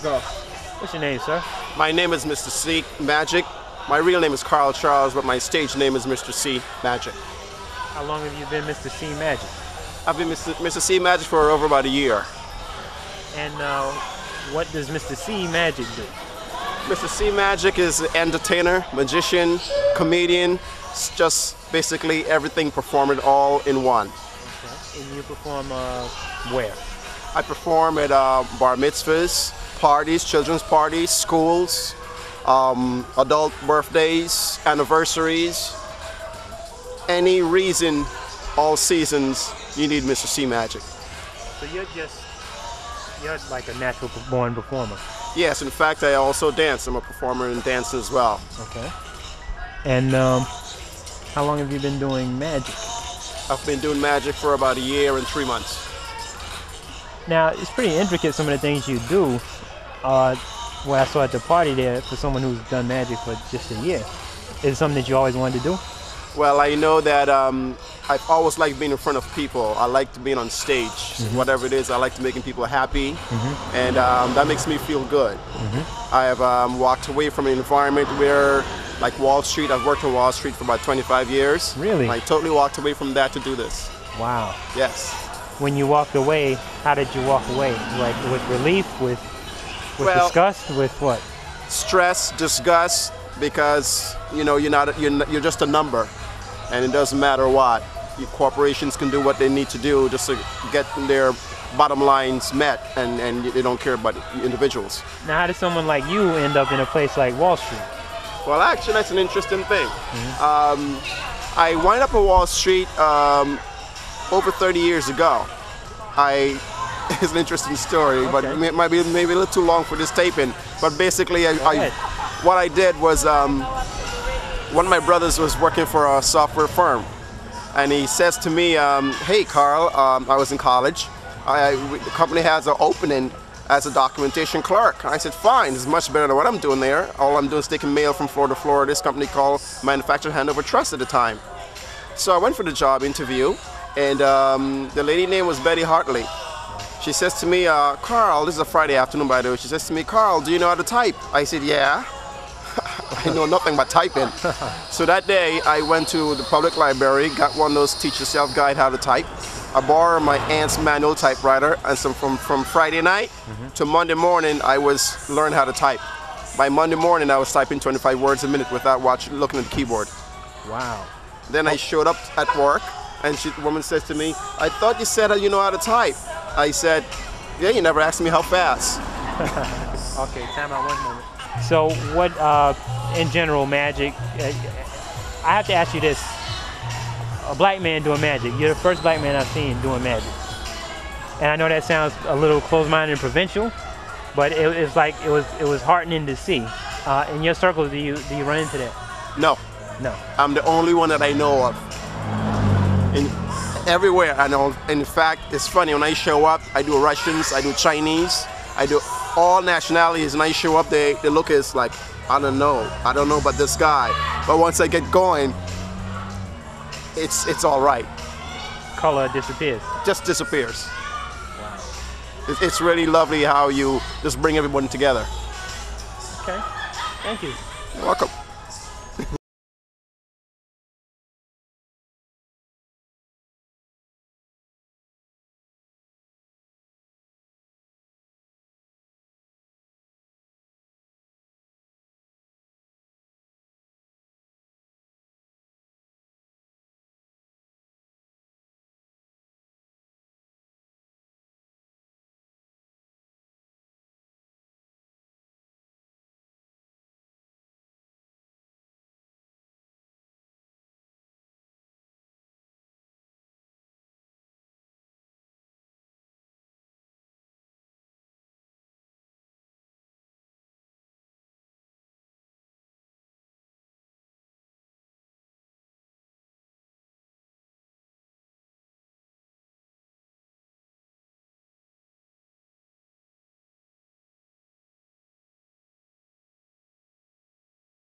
go. What's your name, sir? My name is Mr. C Magic. My real name is Carl Charles, but my stage name is Mr. C Magic. How long have you been Mr. C Magic? I've been Mr. C Magic for over about a year. And what does Mr. C Magic do? Mr. C Magic is an entertainer, magician, comedian. It's just basically everything performed all in one. Okay. And you perform where? I perform at bar mitzvahs, parties, children's parties, schools, adult birthdays, anniversaries. Any reason, all seasons, you need Mr. C Magic. So you're like a natural born performer. Yes, in fact, I also dance. I'm a performer in dance as well. Okay. And how long have you been doing magic? I've been doing magic for about a year and 3 months. Now, it's pretty intricate, some of the things you do. What I saw at the party there, for someone who's done magic for just a year. Is it something that you always wanted to do? Well, I know that I've always liked being in front of people. I like being on stage. Mm-hmm. Whatever it is, I like making people happy. Mm-hmm. And that makes me feel good. Mm-hmm. I have walked away from an environment where, like Wall Street, I've worked on Wall Street for about 25 years. Really? I totally walked away from that to do this. Wow. Yes. When you walked away, how did you walk away? Like with relief, with disgust, with what? Stress, disgust, because you're just a number, and it doesn't matter what. Corporations can do what they need to do just to get their bottom lines met, and they don't care about individuals. Now, how did someone like you end up in a place like Wall Street? Well, actually, that's an interesting thing. Mm-hmm. I wound up on Wall Street over 30 years ago. It's an interesting story, okay. but it might be maybe a little too long for this taping. But basically, what I did was one of my brothers was working for a software firm, and he says to me, "Hey, Carl, I was in college. The company has an opening as a documentation clerk." I said, "Fine, it's much better than what I'm doing there. All I'm doing is taking mail from floor to floor." This company called Manufacturer Handover Trust at the time. So I went for the job interview, and the lady name was Betty Hartley. She says to me, "Carl," this is a Friday afternoon by the way, she says to me, "Carl, do you know how to type?" I said, "Yeah." I know nothing but typing. So that day I went to the public library, got one of those teach yourself guide how to type. I borrowed my aunt's manual typewriter, and so from Friday night to Monday morning I was learning how to type. By Monday morning I was typing 25 words a minute without looking at the keyboard. Wow. Then I showed up at work, and the woman says to me, "I thought you said you know how to type." I said, "Yeah, you never asked me how fast." Okay, time out one moment. So what, in general, magic, I have to ask you this. A black man doing magic. You're the first black man I've seen doing magic. And I know that sounds a little closed-minded and provincial, but it was heartening to see. In your circles, do you run into that? No. No. I'm the only one that I know of. Everywhere I know. In fact, it's funny, when I show up, I do Russians, I do Chinese, I do all nationalities, and I show up, they look as like, I don't know about this guy. But once I get going, it's all right. Color disappears. Just disappears. Wow. It's really lovely how you just bring everyone together. Okay, thank you. You're welcome.